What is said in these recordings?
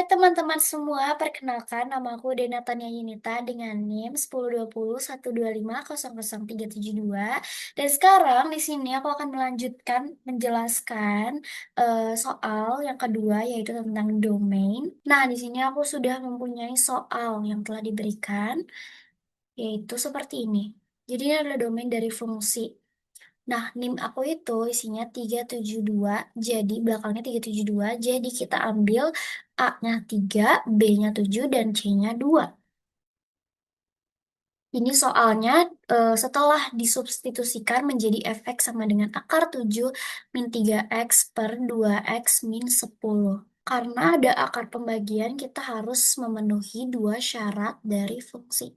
teman-teman semua, perkenalkan nama aku Denatania Yunita dengan NIM 102012050037 dan sekarang di sini aku akan melanjutkan menjelaskan soal yang kedua yaitu tentang domain. Nah, di sini aku sudah mempunyai soal yang telah diberikan yaitu seperti ini. Jadi ini adalah domain dari fungsi. Nah, NIM aku itu isinya 372, jadi belakangnya 372, jadi kita ambil A-nya 3, B-nya 7, dan C-nya 2. Ini soalnya setelah disubstitusikan menjadi fx sama dengan akar 7 min 3x per 2x min 10. Karena ada akar pembagian, kita harus memenuhi dua syarat dari fungsi.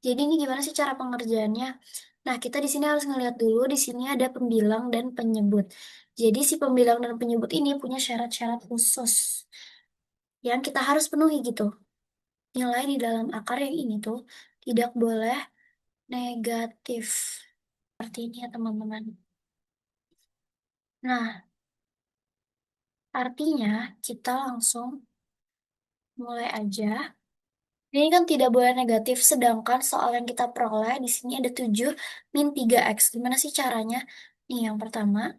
Jadi ini gimana sih cara pengerjaannya? Nah, kita di sini harus ngelihat dulu, di sini ada pembilang dan penyebut. Jadi si pembilang dan penyebut ini punya syarat-syarat khusus yang kita harus penuhi gitu. Nilai di dalam akar yang ini tuh tidak boleh negatif. Seperti ini ya teman-teman. Nah, artinya kita langsung mulai aja. Ini kan tidak boleh negatif, sedangkan soal yang kita peroleh di sini ada 7 min 3x. Gimana sih caranya? Nih, yang pertama,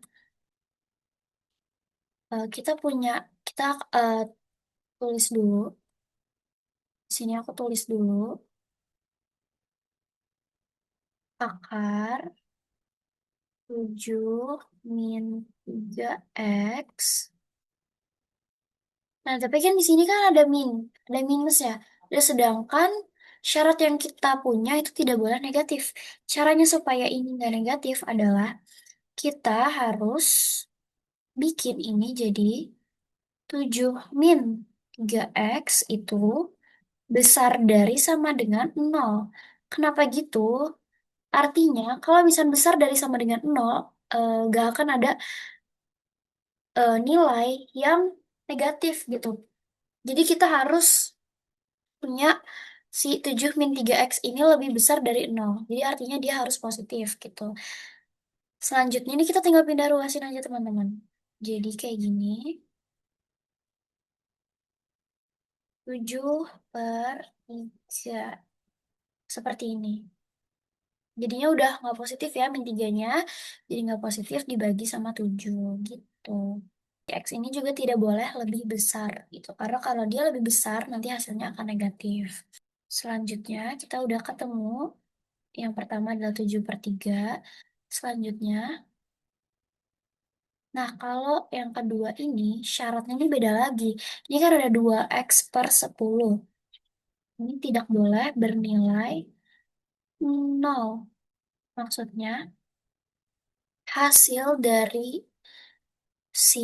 kita punya, kita eh, tulis dulu. Di sini aku tulis dulu akar 7 min 3x. Nah, tapi kan di sini kan ada minus ya. Dan sedangkan syarat yang kita punya itu tidak boleh negatif. Caranya supaya ini nggak negatif adalah kita harus bikin ini jadi 7 min 3x itu besar dari sama dengan 0. Kenapa gitu? Artinya, kalau misalnya besar dari sama dengan 0, gak akan ada nilai yang negatif gitu. Jadi kita harus punya si 7 min 3x ini lebih besar dari 0. Jadi artinya dia harus positif gitu. Selanjutnya ini kita tinggal pindah ruasin aja teman-teman. Jadi kayak gini. 7 per 3. Seperti ini. Jadinya udah nggak positif ya min 3-nya. Jadi nggak positif dibagi sama 7 gitu. X ini juga tidak boleh lebih besar gitu. Karena kalau dia lebih besar nanti hasilnya akan negatif. Selanjutnya kita udah ketemu. Yang pertama adalah 7 per 3. Selanjutnya, nah kalau yang kedua ini syaratnya ini beda lagi. Ini kan ada 2x per 10. Ini tidak boleh bernilai 0. Maksudnya hasil dari si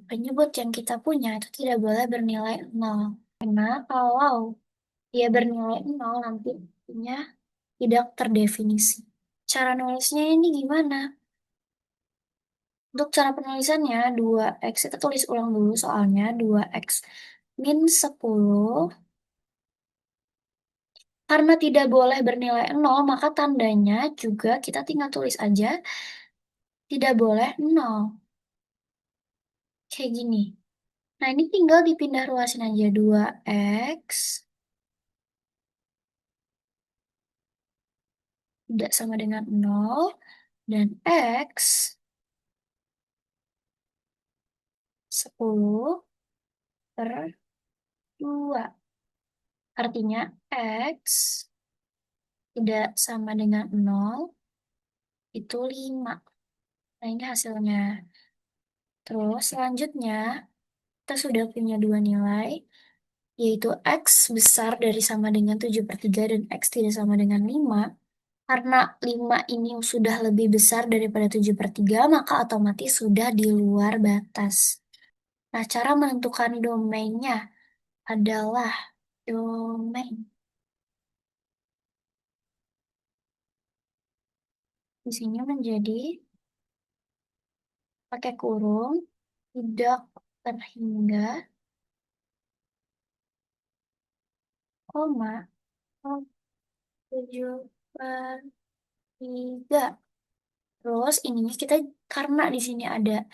penyebut yang kita punya itu tidak boleh bernilai 0. Karena kalau dia bernilai 0 nantinya tidak terdefinisi. Cara nulisnya ini gimana? Untuk cara penulisannya, 2x kita tulis ulang dulu soalnya 2x min 10. Karena tidak boleh bernilai 0, maka tandanya juga kita tinggal tulis aja tidak boleh 0. Kayak gini. Nah, ini tinggal dipindah ruasin aja 2x tidak sama dengan 0 dan x 10 per 2. Artinya x tidak sama dengan 0 itu 5. Nah, ini hasilnya. Terus selanjutnya kita sudah punya dua nilai, yaitu x besar dari sama dengan 7 per 3 dan x tidak sama dengan 5. Karena 5 ini sudah lebih besar daripada 7 per 3, maka otomatis sudah di luar batas. Nah, cara menentukan domainnya adalah domain. Di sini menjadi pakai kurung, tidak terhingga, koma, 7 per 3. Terus ininya kita karena di sini ada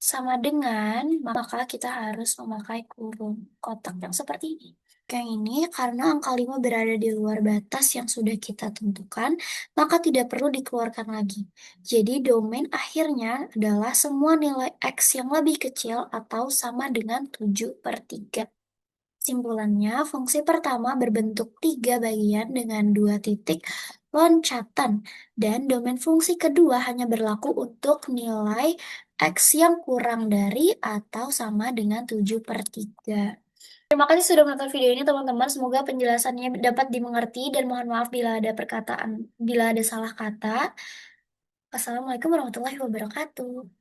sama dengan, maka kita harus memakai kurung kotak yang seperti ini. Yang ini karena angka 5 berada di luar batas yang sudah kita tentukan, maka tidak perlu dikeluarkan lagi. Jadi domain akhirnya adalah semua nilai X yang lebih kecil atau sama dengan 7/3. Simpulannya, fungsi pertama berbentuk 3 bagian dengan 2 titik loncatan, dan domain fungsi kedua hanya berlaku untuk nilai X yang kurang dari atau sama dengan 7/3. Terima kasih sudah menonton video ini teman-teman, semoga penjelasannya dapat dimengerti dan mohon maaf bila ada salah kata. Wassalamualaikum warahmatullahi wabarakatuh.